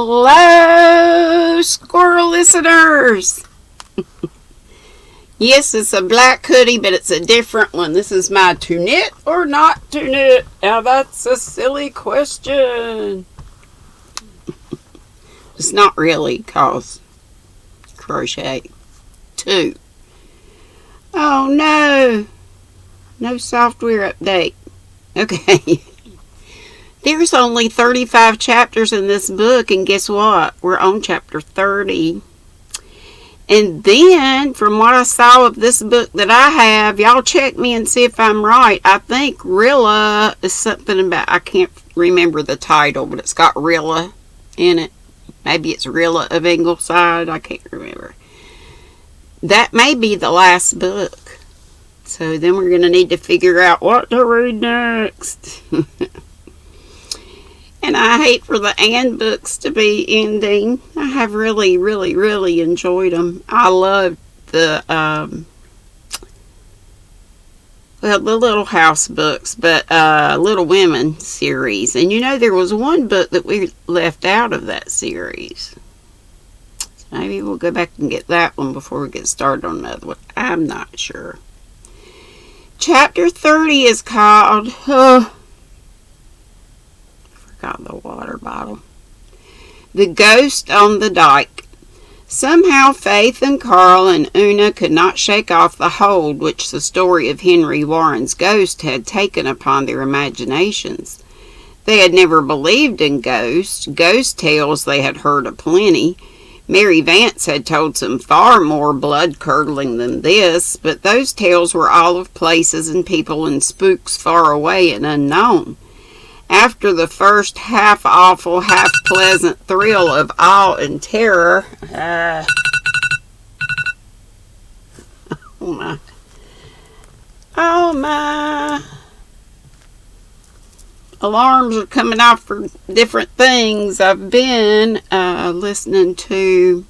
Hello, squirrel listeners. Yes, it's a black hoodie, but it's a different one. This is my to knit or not to knit. Now that's a silly question. It's not really, cause crochet too. Oh no. No software update. Okay. There's only 35 chapters in this book, and guess what? We're on chapter 30. And then, from what I saw of this book that I have, y'all check me and see if I'm right. I think Rilla is something about, I can't remember the title, but it's got Rilla in it. Maybe it's Rilla of Ingleside. I can't remember. That may be the last book. So then we're going to need to figure out what to read next. And I hate for the Anne books to be ending. I have really, really, really enjoyed them. I loved the Little House books, but Little Women series. And you know, there was one book that we left out of that series. So maybe we'll go back and get that one before we get started on another one. I'm not sure. Chapter 30 is called... Got the water bottle. The Ghost on the Dyke. Somehow Faith and Carl and Una could not shake off the hold which the story of Henry Warren's ghost had taken upon their imaginations. They had never believed in ghosts. Ghost tales they had heard aplenty. Mary Vance had told some far more blood-curdling than this, but those tales were all of places and people and spooks far away and unknown. After the first half-awful, half-pleasant thrill of awe and terror... Oh my. Alarms are coming off for different things. I've been listening to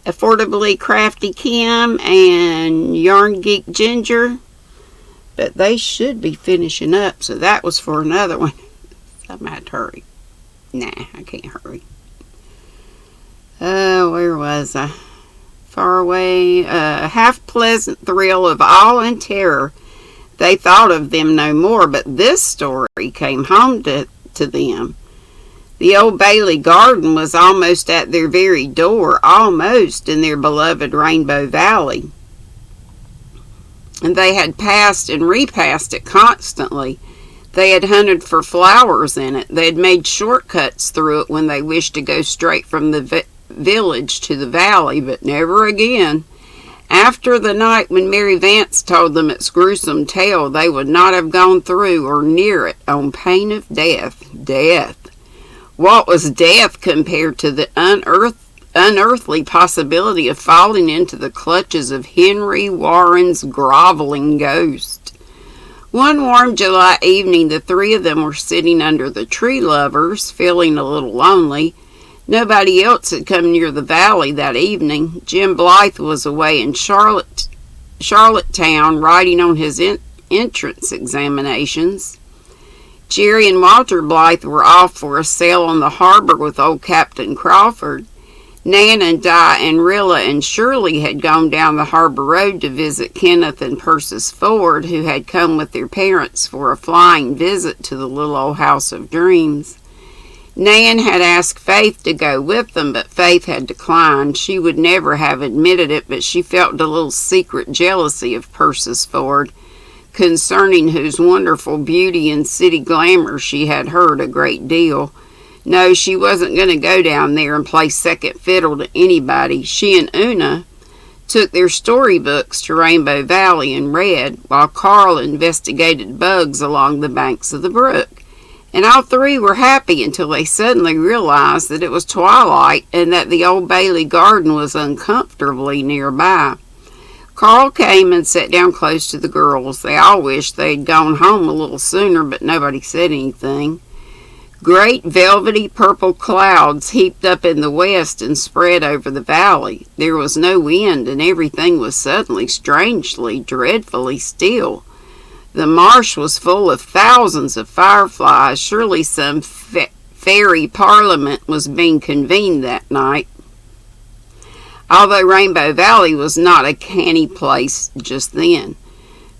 Affordably Crafty Kim and Yarn Geek Ginger. But they should be finishing up, so that was for another one. I might hurry. Nah, I can't hurry. Where was I? Far away. Half-pleasant thrill of awe and terror. They thought of them no more, but this story came home to them. The Old Bailey garden was almost at their very door, almost in their beloved Rainbow Valley. And they had passed and repassed it constantly. They had hunted for flowers in it. They had made shortcuts through it when they wished to go straight from the village to the valley, but never again. After the night when Mary Vance told them its gruesome tale, they would not have gone through or near it on pain of death. Death. What was death compared to the unearthly possibility of falling into the clutches of Henry Warren's groveling ghost? One warm July evening, the three of them were sitting under the tree lovers, feeling a little lonely. Nobody else had come near the valley that evening. Jim Blythe was away in Charlottetown writing on his entrance examinations. Jerry and Walter Blythe were off for a sail on the harbor with old Captain Crawford. Nan and Di and Rilla and Shirley had gone down the harbor road to visit Kenneth and Persis Ford, who had come with their parents for a flying visit to the little old house of dreams. Nan had asked Faith to go with them, but Faith had declined. She would never have admitted it, but she felt a little secret jealousy of Persis Ford, concerning whose wonderful beauty and city glamour she had heard a great deal. No, she wasn't going to go down there and play second fiddle to anybody. She and Una took their storybooks to Rainbow Valley and read, while Carl investigated bugs along the banks of the brook. And all three were happy until they suddenly realized that it was twilight and that the Old Bailey garden was uncomfortably nearby. Carl came and sat down close to the girls. They all wished they'd gone home a little sooner, but nobody said anything. Great velvety purple clouds heaped up in the west and spread over the valley. There was no wind, and everything was suddenly, strangely, dreadfully still. The marsh was full of thousands of fireflies. Surely some fairy parliament was being convened that night. Although Rainbow Valley was not a canny place just then.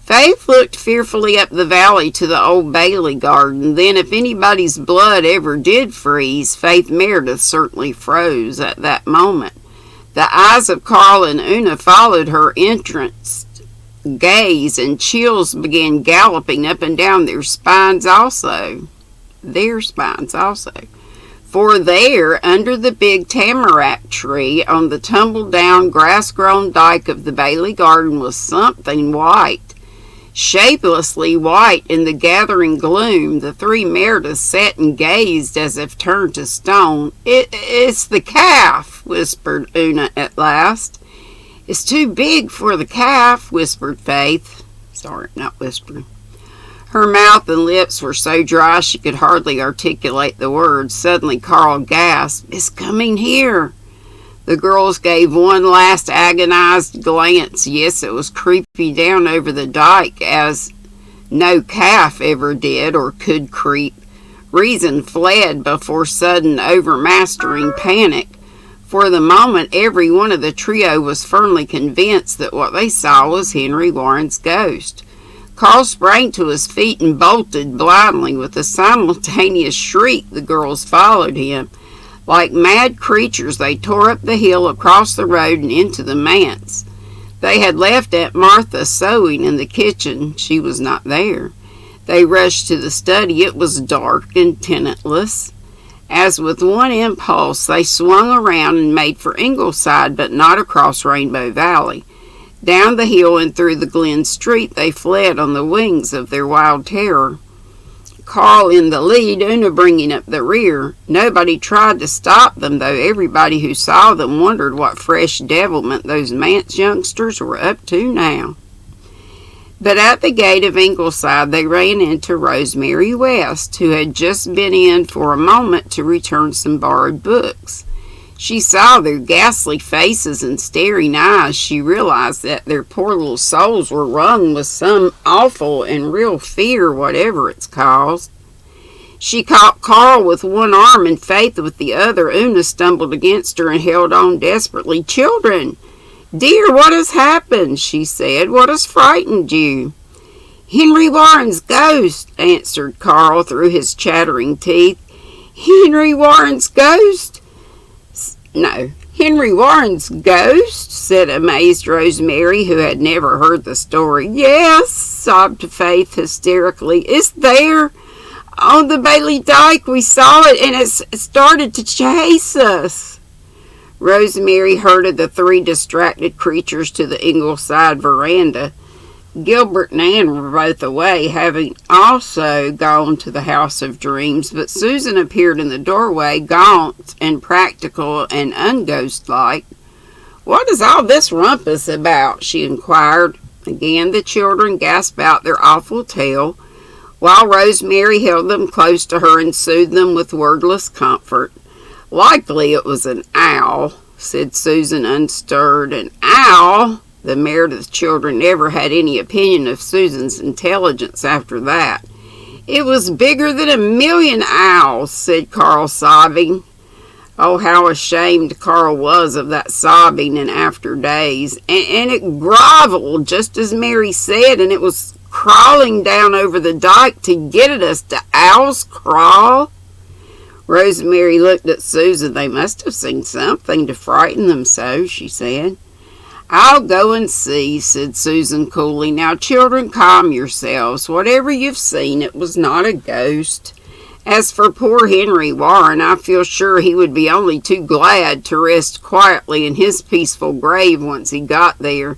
Faith looked fearfully up the valley to the Old Bailey garden. Then, if anybody's blood ever did freeze, Faith Meredith certainly froze at that moment. The eyes of Carl and Una followed her entranced gaze, and chills began galloping up and down their spines also. For there, under the big tamarack tree on the tumble-down, grass-grown dike of the Bailey garden, was something white. Shapelessly white in the gathering gloom, the three Merediths sat and gazed as if turned to stone. It's the calf, whispered Una at last. It's too big for the calf, whispered Faith. Sorry, not whispering. Her mouth and lips were so dry she could hardly articulate the words. Suddenly Carl gasped, "It's coming here." The girls gave one last agonized glance. Yes, it was creeping down over the dike as no calf ever did or could creep. Reason fled before sudden overmastering panic. For the moment, every one of the trio was firmly convinced that what they saw was Henry Warren's ghost. Carl sprang to his feet and bolted blindly. With a simultaneous shriek, the girls followed him. Like mad creatures, they tore up the hill, across the road, and into the manse. They had left Aunt Martha sewing in the kitchen. She was not there. They rushed to the study. It was dark and tenantless. As with one impulse, they swung around and made for Ingleside, but not across Rainbow Valley. Down the hill and through the Glen Street they fled on the wings of their wild terror. Carl in the lead, Una bringing up the rear. Nobody tried to stop them, though everybody who saw them wondered what fresh devilment those manse youngsters were up to now. But at the gate of Ingleside they ran into Rosemary West, who had just been in for a moment to return some borrowed books. She saw their ghastly faces and staring eyes. She realized that their poor little souls were wrung with some awful and real fear, whatever its cause. She caught Carl with one arm and Faith with the other. Una stumbled against her and held on desperately. "Children, dear, what has happened?" she said. "What has frightened you?" "Henry Warren's ghost," answered Carl through his chattering teeth. "Henry Warren's ghost?" "No, Henry Warren's ghost?" said amazed Rosemary, who had never heard the story. "Yes," sobbed Faith hysterically. "It's there on the Bailey Dike. We saw it, and it started to chase us." Rosemary herded the three distracted creatures to the Ingleside veranda. Gilbert and Ann were both away, having also gone to the House of Dreams, but Susan appeared in the doorway, gaunt and practical and unghost-like. "What is all this rumpus about?" she inquired. Again the children gasped out their awful tale, while Rosemary held them close to her and soothed them with wordless comfort. "Likely it was an owl," said Susan, unstirred. "An owl?" The Meredith children never had any opinion of Susan's intelligence after that. "It was bigger than 1,000,000 owls," said Carl, sobbing. Oh, how ashamed Carl was of that sobbing in after days. And it groveled, just as Mary said, and it was crawling down over the dike to get at us. Do owls crawl? Rosemary looked at Susan. "They must have seen something to frighten them so," she said. "I'll go and see," said Susan coolly. "Now, children, calm yourselves. Whatever you've seen, it was not a ghost. As for poor Henry Warren, I feel sure he would be only too glad to rest quietly in his peaceful grave once he got there.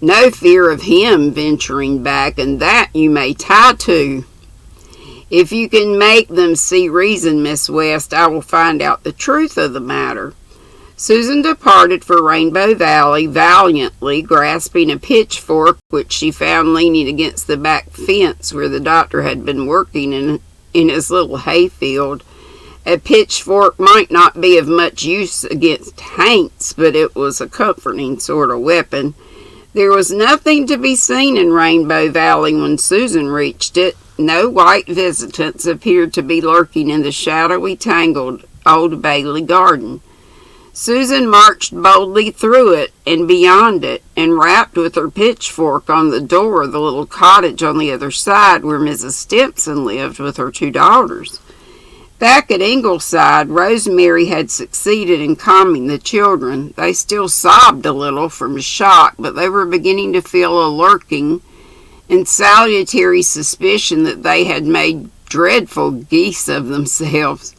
No fear of him venturing back, and that you may tie to. If you can make them see reason, Miss West, I will find out the truth of the matter." Susan departed for Rainbow Valley, valiantly grasping a pitchfork which she found leaning against the back fence where the doctor had been working in his little hayfield. A pitchfork might not be of much use against haints, but it was a comforting sort of weapon. There was nothing to be seen in Rainbow Valley when Susan reached it. No white visitants appeared to be lurking in the shadowy, tangled Old Bailey garden. Susan marched boldly through it and beyond it, and rapped with her pitchfork on the door of the little cottage on the other side where Mrs. Stimson lived with her 2 daughters. Back at Ingleside, Rosemary had succeeded in calming the children. They still sobbed a little from shock, but they were beginning to feel a lurking and salutary suspicion that they had made dreadful geese of themselves.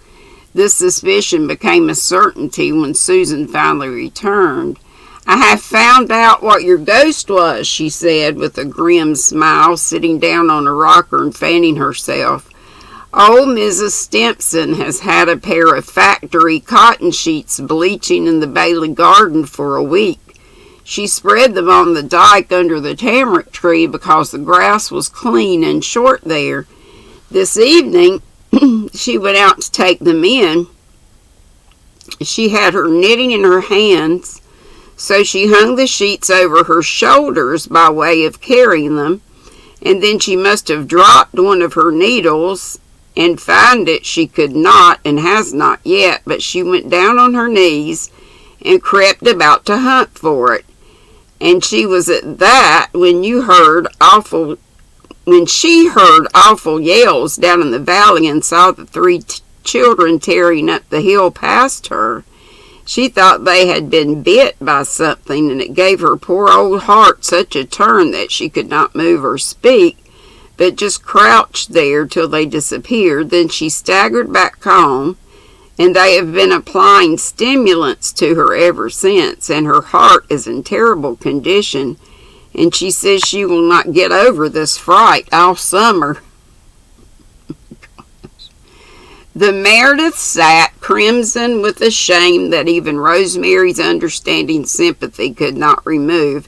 This suspicion became a certainty when Susan finally returned. "I have found out what your ghost was," she said with a grim smile, sitting down on a rocker and fanning herself. "Old Mrs. Stimson has had a pair of factory cotton sheets bleaching in the Bailey garden for a week. She spread them on the dike under the tamarack tree because the grass was clean and short there. This evening, she went out to take them in. She had her knitting in her hands, so she hung the sheets over her shoulders by way of carrying them, and then she must have dropped one of her needles and found it she could not and has not yet, but she went down on her knees and crept about to hunt for it. And she was at that when she heard awful yells down in the valley and saw the 3 children tearing up the hill past her. She thought they had been bit by something, and it gave her poor old heart such a turn that she could not move or speak, but just crouched there till they disappeared. Then she staggered back home, and they have been applying stimulants to her ever since, and her heart is in terrible condition, and she says she will not get over this fright all summer." The Merediths sat crimson with the shame that even Rosemary's understanding sympathy could not remove.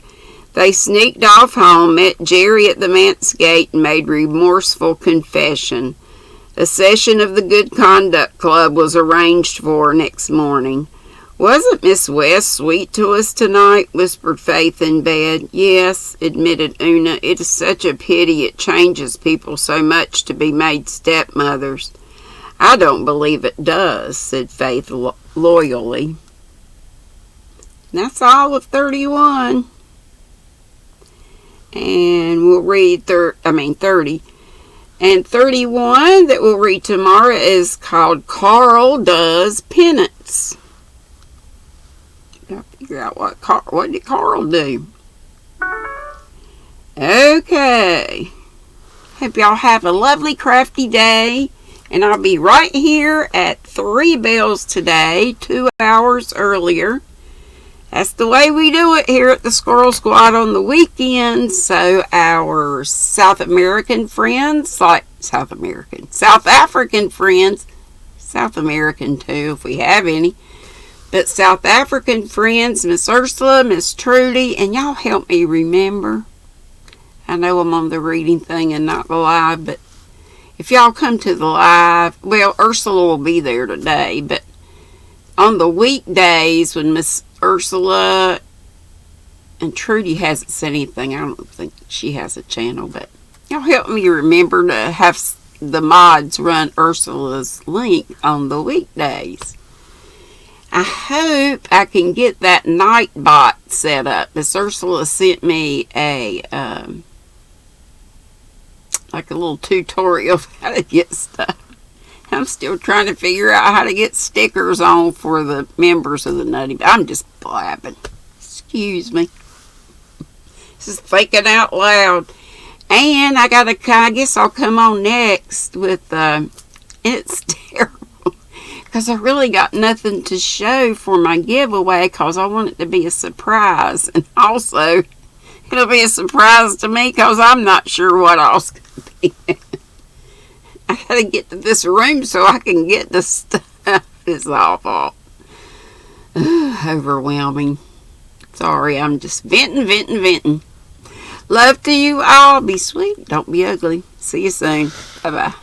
They sneaked off home, met Jerry at the manse gate, and made remorseful confession. A session of the Good Conduct Club was arranged for next morning. "Wasn't Miss West sweet to us tonight?" whispered Faith in bed. "Yes," admitted Una. "It is such a pity it changes people so much to be made stepmothers." "I don't believe it does," said Faith loyally. That's all of 31. And we'll read 30. And 31 that we'll read tomorrow is called Carl Does Penance. Gotta figure out what did Carl do. Okay. Hope y'all have a lovely crafty day. And I'll be right here at 3 bells today, 2 hours earlier. That's the way we do it here at the Squirrel Squad on the weekends. So our South African friends, South American too, if we have any, but South African friends, Miss Ursula, Miss Trudy, and y'all help me remember. I know I'm on the reading thing and not the live, but if y'all come to the live, well, Ursula will be there today, but on the weekdays when Miss Ursula and Trudy hasn't said anything, I don't think she has a channel, but y'all help me remember to have the mods run Ursula's link on the weekdays. I hope I can get that night bot set up. Miss Ursula sent me a like a little tutorial of how to get stuff. I'm still trying to figure out how to get stickers on for the members of the Nutty. I'm just blabbing. Excuse me. This is thinking out loud. And I guess I'll come on next with, it's terrible. Because I really got nothing to show for my giveaway because I want it to be a surprise. And also, it'll be a surprise to me because I'm not sure what else could be. I gotta get to this room so I can get the stuff. It's awful. Overwhelming. Sorry, I'm just venting. Love to you all. Be sweet. Don't be ugly. See you soon. Bye-bye.